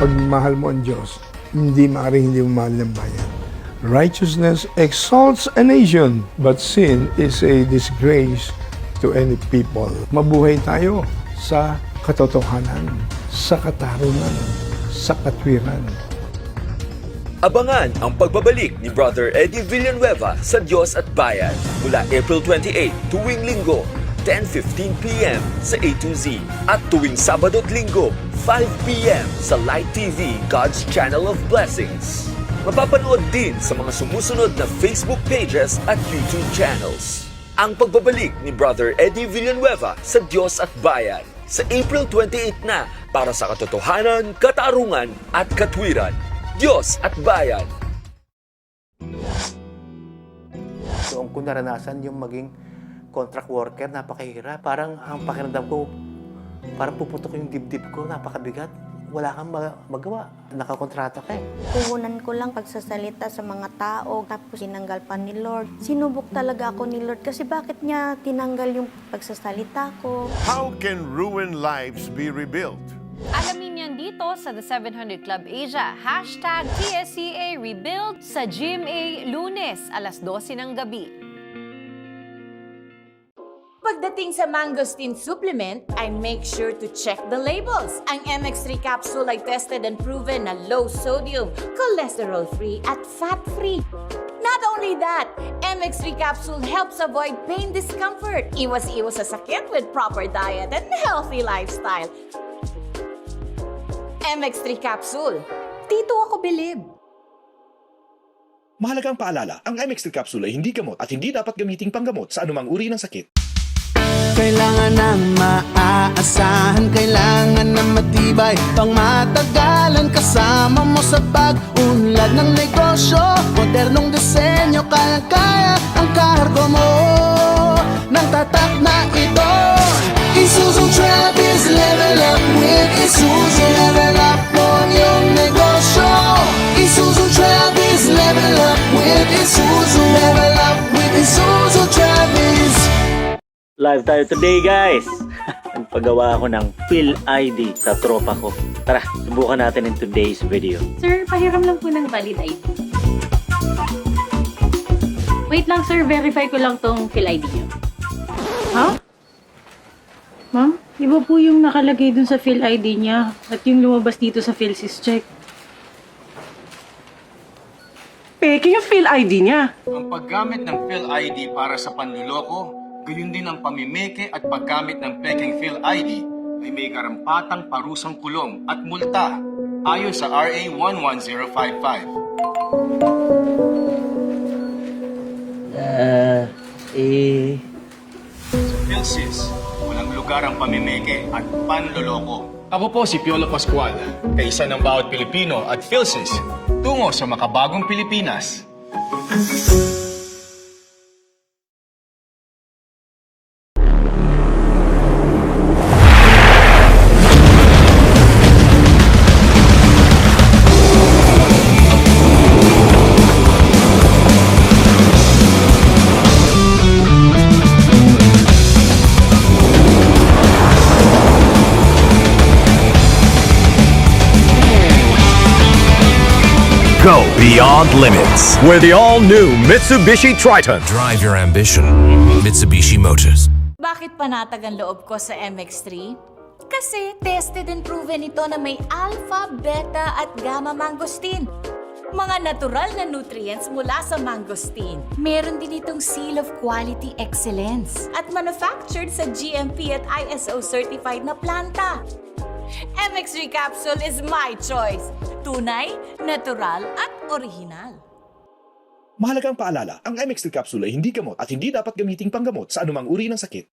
Pag mahal mo ang Diyos, hindi maaaring hindi mo mahal ng bayan. Righteousness exalts a nation, but sin is a disgrace to any people. Mabuhay tayo sa katotohanan, sa katarungan, sa katwiran. Abangan ang pagbabalik ni Brother Eddie Villanueva sa Diyos at Bayan mula April 28 tuwing Linggo, 10:15 p.m. sa A to Z at tuwing Sabado at Linggo, 5 p.m. sa Light TV, God's Channel of Blessings. Mapapanood din sa mga sumusunod na Facebook pages at YouTube channels. Ang pagbabalik ni Brother Eddie Villanueva sa Diyos at Bayan sa April 28 na para sa katotohanan, katarungan at katwiran. Diyos at Bayan. So, kung naranasan yung maging contract worker, napakahirap. Parang ang pakiramdam ko, parang puputok yung dibdib ko, napakabigat. Wala kang magawa. Nakakontrata ka eh. Puhunan ko lang pagsasalita sa mga tao, tapos tinanggal pa ni Lord. Sinubok talaga ako ni Lord kasi bakit niya tinanggal yung pagsasalita ko? How can ruined lives be rebuilt? Alamin niyan dito sa The 700 Club Asia. #TSCA Rebuild sa GMA Lunes, alas 12 ng gabi. Pagdating sa mangosteen supplement, I make sure to check the labels. Ang MX3 capsule ay tested and proven na low sodium, cholesterol-free at fat-free. Not only that, MX3 capsule helps avoid pain discomfort, iwas-iwas sa sakit with proper diet and healthy lifestyle. MX3 capsule. Dito ako bilib. Mahalagang paalala, ang MX3 capsule ay hindi gamot at hindi dapat gamiting panggamot sa anumang uri ng sakit. Kailangan ng maaasahan, kailangan ng matibay, pang matagalan kasama mo sa pag-unlad ng negosyo. Modernong disenyo, kaya-kaya ang kargo mo ng tatak na ito. Isuzu Travis, level up with Isuzu. Level up mo yung negosyo. Isuzu Travis, level up with Isuzu. Level up with Isuzu Travis. Live tayo today, guys! Nagpagawa ako ng Phil ID sa tropa ko. Tara, subukan natin in today's video. Sir, pahiram lang po ng valid ID. Wait lang, sir. Verify ko lang tong Phil ID niyo. Ha? Ma'am, iba po yung nakalagay dun sa Phil ID niya at yung lumabas dito sa PhilSys check. Peke yung Phil ID niya. Ang paggamit ng Phil ID para sa panluloko, gayon din ang pamimeke at paggamit ng pekeng Phil ID ay may karampatang parusang kulong at multa ayon sa RA 11055. Sa PhilSys, walang lugar ang pamimeke at panloloko. Ako po si Piolo Pascual, kaisa ng bawat Pilipino at PhilSys, tungo sa makabagong Pilipinas. Go beyond limits with the all-new Mitsubishi Triton. Drive your ambition. Mitsubishi Motors. Bakit panatag ang loob ko sa MX3? Kasi tested and proven ito na may alpha, beta at gamma mangosteen. Mga natural na nutrients mula sa mangosteen. Meron din itong seal of quality excellence at manufactured sa GMP at ISO certified na planta. MX3 capsule is my choice. Tunay, natural at original. Mahalagang paalala, ang MX3 capsule ay hindi gamot at hindi dapat gamiting panggamot sa anumang uri ng sakit.